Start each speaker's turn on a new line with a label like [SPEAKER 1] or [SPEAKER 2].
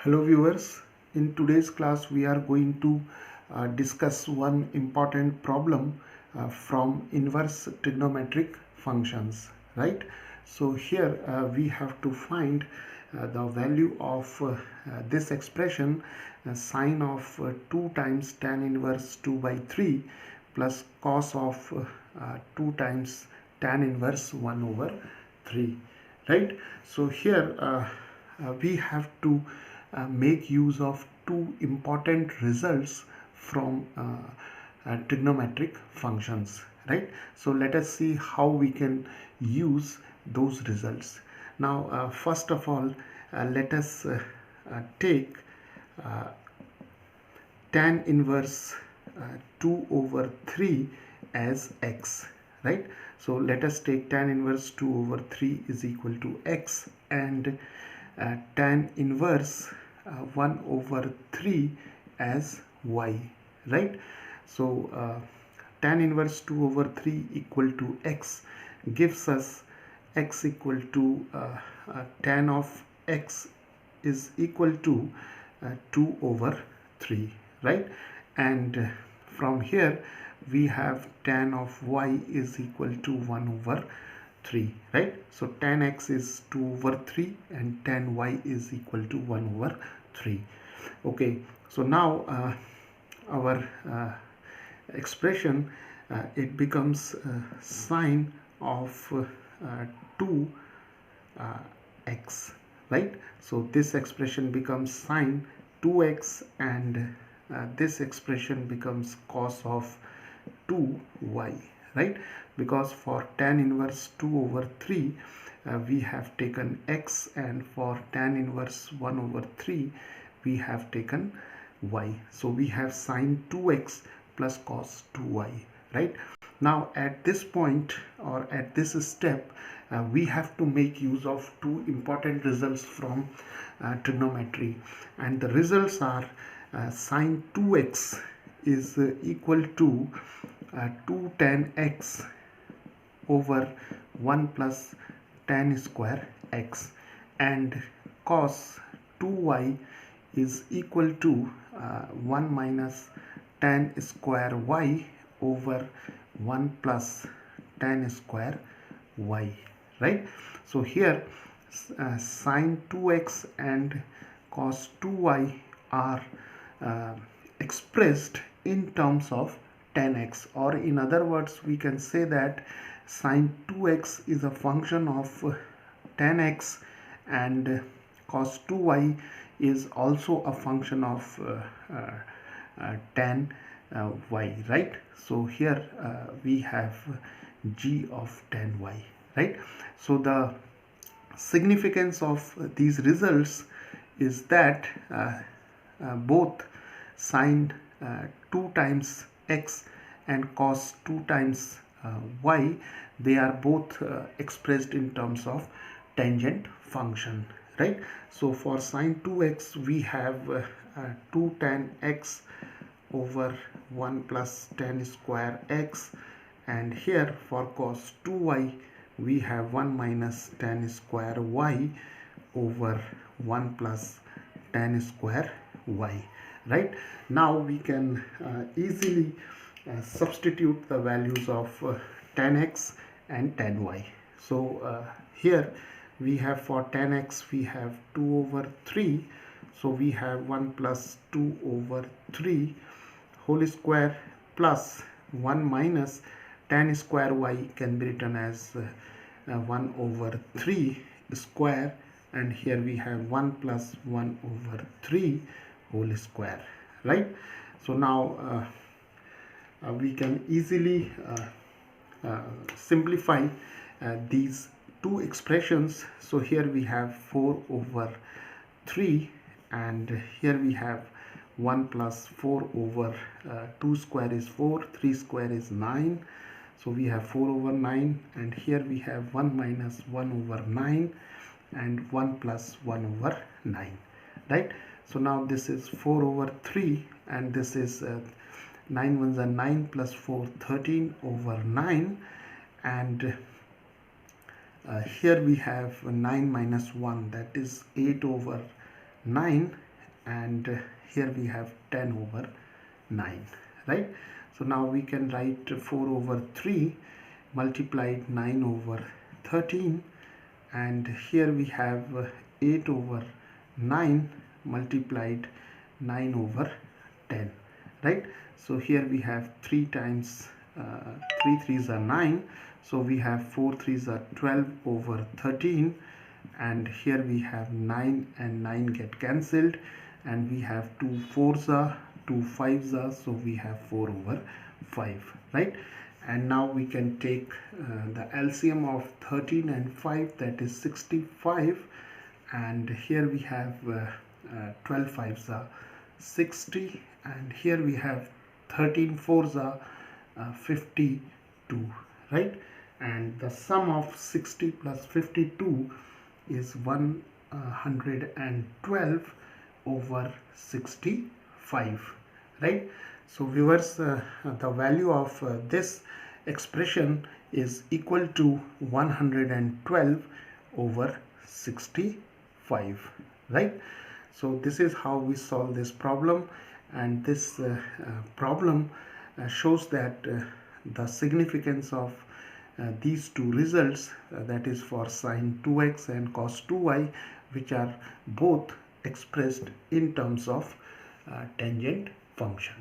[SPEAKER 1] Hello viewers, in today's class we are going to discuss one important problem from inverse trigonometric functions, right? So here we have to find the value of this expression sine of 2 times tan inverse 2 by 3 plus cos of 2 times tan inverse 1 over 3, right? So here we have to make use of two important results from trigonometric functions, right? So let us see how we can use those results. Now first of all, let us take uh, tan inverse 2 over 3 as x, right? So let us take tan inverse 2 over 3 is equal to x, and tan inverse 1 over 3 as y, right? So tan inverse 2 over 3 equal to x gives us x equal to tan of x is equal to 2 over 3, right? And from here we have tan of y is equal to 1 over 3, right? So tan x is 2 over 3 and tan y is equal to 1 over 3. Okay, so now our expression it becomes sine of 2 x, right? So this expression becomes sine 2x, and this expression becomes cos of 2y, right? Because for tan inverse 2 over 3 we have taken x, and for tan inverse 1 over 3 we have taken y. So we have sine 2x plus cos 2y, right? Now at this point, or at this step, we have to make use of two important results from trigonometry, and the results are sine 2x is equal to 2 tan x over 1 plus tan square x, and cos 2y is equal to 1 minus tan square y over 1 plus tan square y, right? So here sine 2x and cos 2y are expressed in terms of tan x, or in other words we can say that sine 2x is a function of tan x, and cos 2y is also a function of tan y, right? So here we have g of tan y, right? So the significance of these results is that both sine 2 times x and cos 2 times y, they are both expressed in terms of tangent function, right? So for sine 2x we have 2 tan x over 1 plus tan square x, and here for cos 2y we have 1 minus tan square y over 1 plus tan square y, right? Now we can easily substitute the values of tan x and tan y. So here we have for tan x we have 2 over 3, so we have 1 plus 2 over 3 whole square plus 1 minus tan square y can be written as 1 over 3 square, and here we have 1 plus 1 over 3 whole square, right? So now we can easily simplify these two expressions. So here we have 4 over 3, and here we have 1 plus 4 over 2 square is 4, 3 square is 9, so we have 4 over 9, and here we have 1 minus 1 over 9 and 1 plus 1 over 9, right? So now this is 4 over 3, and this is 9 ones are 9 plus 4 13 over 9, and here we have 9 minus 1, that is 8 over 9, and here we have 10 over 9, right? So now we can write 4 over 3 multiplied 9 over 13, and here we have 8 over 9 multiplied 9 over 10, right? So here we have 3 times 3 threes are 9, so we have 4 threes are 12 over 13, and here we have 9 and 9 get cancelled, and we have 2 fours are 2 fives are, so we have 4 over 5, right? And now we can take the LCM of 13 and 5, that is 65, and here we have 12 fives are 60, and here we have 13 fours are 52, right? And the sum of 60 plus 52 is 112 over 65, right? So viewers, the value of this expression is equal to 112 over 65, right? So this is how we solve this problem, and this problem shows that the significance of these two results, that is for sine 2x and cos 2y, which are both expressed in terms of tangent function.